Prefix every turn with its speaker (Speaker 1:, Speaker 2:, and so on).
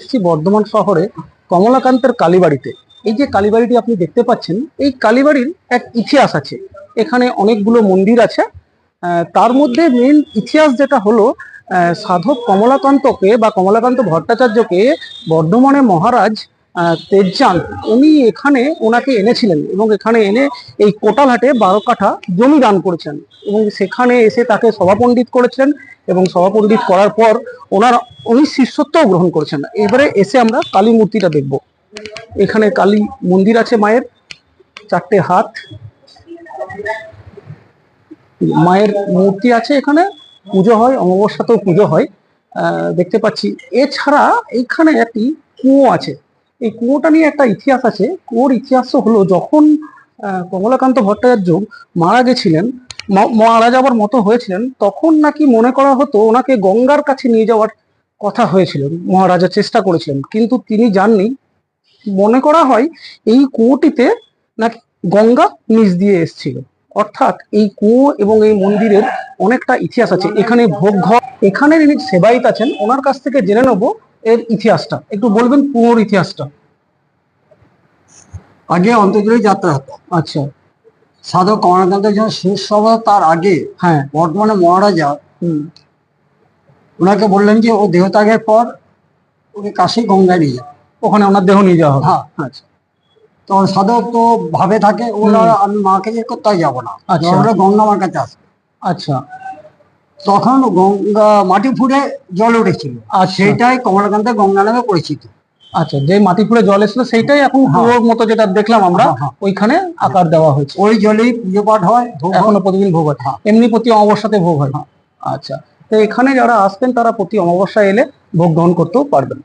Speaker 1: এসেছি বর্ধমান শহরে কমলাকান্তের কালীবাড়িতে। এই যে কালীবাড়িটি আপনি দেখতে পাচ্ছেন, এই কালীবাড়ির এক ইতিহাস আছে। এখানে অনেকগুলো মন্দির আছে। তার মধ্যে মেন ইতিহাস যেটা হলো, সাধক কমলাকান্তকে বা কমলাকান্ত ভট্টাচার্যকে বর্ধমানে মহারাজ তেজচাঁদ উনি এখানে ওনাকে এনেছিলেন এবং এখানে এনে এই কোটালহাটে 12 কাঠা জমি দান করেছেন এবং সেখানে এসে তাকে সভাপণ্ডিত করেছেন এবং সভাপণ্ডিত করার পর উনি শিষ্যত্বও গ্রহণ করেছেন। এবারে এসে আমরা কালী মূর্তিটা দেখব। এখানে কালী মন্দির আছে, মায়ের 4টে হাত, মায়ের মূর্তি আছে, এখানে পুজো হয়, অমাবস্যাতেও পুজো হয় দেখতে পাচ্ছি। এছাড়া এখানে একটি কুয়ো আছে। এই কুয়োটা নিয়ে একটা ইতিহাস আছে। কুয়োর ইতিহাস হলো, যখন কমলাকান্ত ভট্টাচার্য মারা গেছিলেন, মারা যাওয়ার মতো হয়েছিলেন, তখন নাকি মনে করা হতো ওনাকে গঙ্গার কাছে নিয়ে যাওয়ার কথা হয়েছিল, মহারাজা চেষ্টা করেছিলেন কিন্তু তিনি যাননি। মনে করা হয় এই কুয়োটিতে নাকি গঙ্গা নিচ দিয়ে এসেছিল। অর্থাৎ এই কুয়ো এবং এই মন্দিরের অনেকটা ইতিহাস আছে। এখানে ভোগ ঘর, এখানে যিনি সেবায়িত আছেন ওনার কাছ থেকে জেনে নেবো এর ইতিহাসটা। একটু বলবেন কুয়োর ইতিহাসটা?
Speaker 2: আগে অন্তর্জলি যাত্রা হতো।
Speaker 1: আচ্ছা।
Speaker 2: সাধক কমলাকান্তের যখন শেষ সভা, তার আগে
Speaker 1: হ্যাঁ,
Speaker 2: বর্তমানে মহারাজা ওনাকে বললেন যে ও দেহত্যাগের পর ওকে কাশী গঙ্গায় নিয়ে যাবে,
Speaker 1: ওখানে ওনার দেহ নিয়ে যাওয়া হবে।
Speaker 2: হ্যাঁ।
Speaker 1: আচ্ছা।
Speaker 2: তখন সাধক তো ভাবে থাকে, ওরা আমি মাকে যে কোথায় যাবো না,
Speaker 1: আচ্ছা।
Speaker 2: ওরা গঙ্গা আমার কাছে আসবে।
Speaker 1: আচ্ছা।
Speaker 2: তখন গঙ্গা মাটি ফুটে জল উঠেছিল, আর
Speaker 1: আচ্ছা।
Speaker 2: সেটাই কমলাকান্তের গঙ্গা নামে পরিচিত।
Speaker 1: আচ্ছা, যে মাটি ফুড়ে জল এসেছিল সেইটাই এখন কুয়োর মতো যেটা দেখলাম আমরা, ওইখানে আকার দেওয়া হয়েছে।
Speaker 2: ওই জলেই পুজো পাঠ হয়,
Speaker 1: এখনো প্রতিদিন ভোগ হয়, এমনি প্রতি অমাবস্যাতে ভোগ হয়। আচ্ছা, তো এখানে যারা আসবেন তারা প্রতি অমাবস্যা এলে ভোগ গ্রহণ করতেও পারবেন।